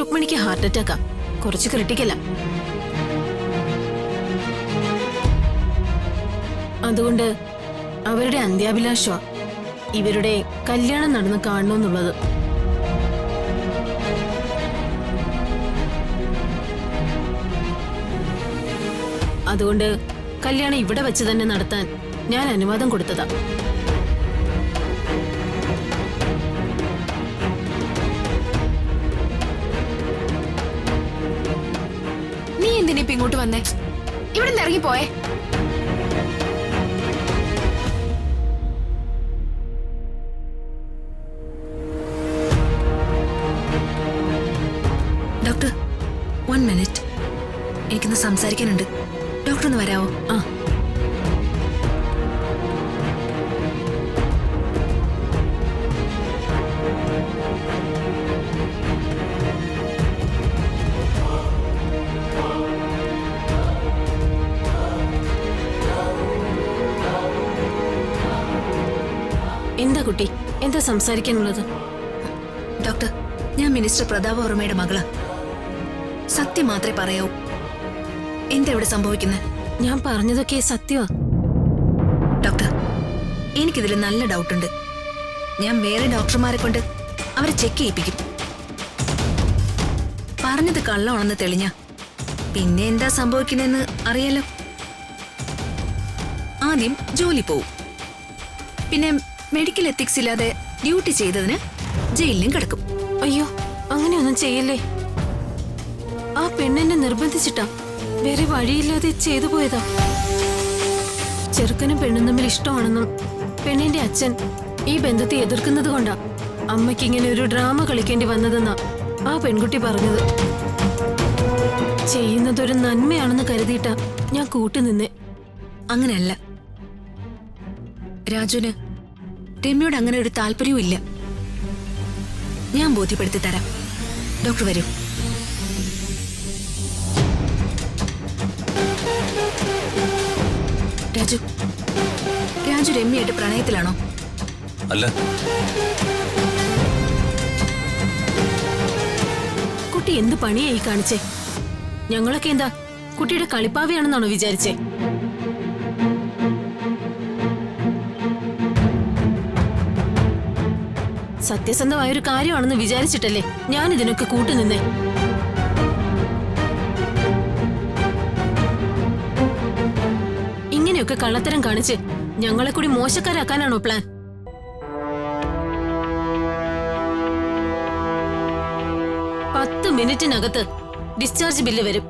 രുക്മിണിക്ക് heart അറ്റാക്കാ, കുറച്ച് ക്രിട്ടിക്കലാ. അതുകൊണ്ട് അവരുടെ അന്ത്യാഭിലാഷ ഇവരുടെ കല്യാണം നടന്ന് കാണണമെന്നുള്ളത്. അതുകൊണ്ട് കല്യാണം ഇവിടെ വെച്ച് തന്നെ നടത്താൻ ഞാൻ അനുവാദം കൊടുത്തതാ. നീ എന്തിനിപ്പ ഇങ്ങോട്ട് വന്നേ? ഇവിടെ നിന്ന് ഇറങ്ങിപ്പോയേ. ഡോക്ടർ, 1 മിനിറ്റ്, എനിക്കൊന്ന് സംസാരിക്കാനുണ്ട്. ഡോക്ടർ ഒന്ന് വരാവോ? ആ. എന്താ കുട്ടി, എന്താ സംസാരിക്കാനുള്ളത്? ഡോക്ടർ, ഞാൻ മിനിസ്റ്റർ പ്രതാപ വർമ്മയുടെ മകളാ. സത്യം മാത്രമേ പറയാവൂ. എന്താ ഇവിടെ സംഭവിക്കുന്നത്? ഞാൻ പറഞ്ഞതൊക്കെ സത്യമാ ഡോക്ടർ. എനിക്കിതിൽ നല്ല ഡൗട്ടുണ്ട്. ഞാൻ വേറെ ഡോക്ടർമാരെ കൊണ്ട് അവരെ ചെക്ക് ചെയ്യിപ്പിക്കും. പറഞ്ഞത് കള്ളമാണെന്ന് തെളിഞ്ഞ പിന്നെ എന്താ സംഭവിക്കുന്നതെന്ന് അറിയാലോ. ആദ്യം ജോലി പോവും, പിന്നെ മെഡിക്കൽ എത്തിക്സ് ഇല്ലാതെ ഡ്യൂട്ടി ചെയ്തതിന് ജയിലിലും കിടക്കും. അയ്യോ, അങ്ങനെയൊന്നും ചെയ്യല്ലേ. ആ പെണ്ണെന്നെ നിർബന്ധിച്ചിട്ടാ, വേറെ വഴിയില്ലാതെ ചെയ്തു പോയതാ. ചെറുക്കനും പെണ്ണും തമ്മിൽ ഇഷ്ടമാണെന്നും പെണ്ണിന്റെ അച്ഛൻ ഈ ബന്ധത്തെ എതിർക്കുന്നത് കൊണ്ടാ അമ്മയ്ക്ക് ഇങ്ങനെ ഒരു ഡ്രാമ കളിക്കേണ്ടി വന്നതെന്നാ ആ പെൺകുട്ടി പറഞ്ഞത്. ചെയ്യുന്നതൊരു നന്മയാണെന്ന് കരുതിയിട്ടാ ഞാൻ കൂട്ടുനിന്നേ. അങ്ങനെയല്ല രാജുന് രമ്യയോട് അങ്ങനെ ഒരു താല്പര്യവും ഇല്ല. ഞാൻ ബോധ്യപ്പെടുത്തി തരാം. ഡോക്ടർ വരൂ. രാജു, രാജു രമ്യയായിട്ട് പ്രണയത്തിലാണോ? അല്ല. കുട്ടി എന്ത് പണിയായി കാണിച്ചേ? ഞങ്ങളൊക്കെ എന്താ കുട്ടിയുടെ കളിപ്പാവയാണെന്നാണോ വിചാരിച്ചേ? സത്യസന്ധമായൊരു കാര്യമാണെന്ന് വിചാരിച്ചിട്ടല്ലേ ഞാൻ ഇതിനൊക്കെ കൂട്ടുനിന്നേ. ഇങ്ങനെയൊക്കെ കള്ളത്തരം കാണിച്ച് ഞങ്ങളെ കൂടി മോശക്കാരാക്കാനാണോ പ്ലാൻ? പത്ത് മിനിറ്റിനകത്ത് ഡിസ്ചാർജ് ബില്ല് വരും.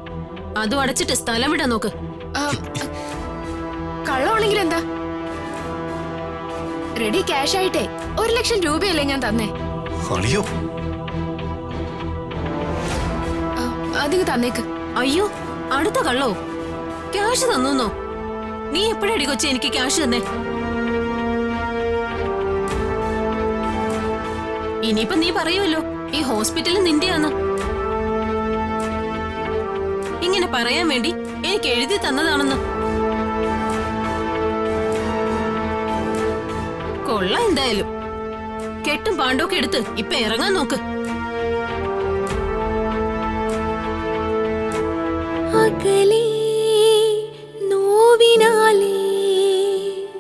അതും അടച്ചിട്ട് സ്ഥലം വിടാൻ നോക്ക്. കള്ളമാണെങ്കിൽ എന്താ? റെഡി ക്യാഷ് ആയിട്ടേ 1 ലക്ഷം രൂപയല്ലേ ഞാൻ തന്നേ. അതിന് തന്നേക്ക്. അയ്യോ, അടുത്ത കള്ളോ? ക്യാഷ് തന്നോ? നീ എപ്പോഴടി കൊച്ചി എനിക്ക് ക്യാഷ് തന്നേ? ഇനിയിപ്പൊ നീ പറയുമല്ലോ ഈ ഹോസ്പിറ്റലിൽ നിന്റെയാന്ന്. ഇങ്ങനെ പറയാൻ വേണ്ടി എനിക്ക് എഴുതി തന്നതാണെന്ന്. കൊള്ള എന്തായാലും. കെട്ടും പാണ്ടൊക്കെ എടുത്ത് ഇപ്പൊ ഇറങ്ങാൻ നോക്ക്. അകലേ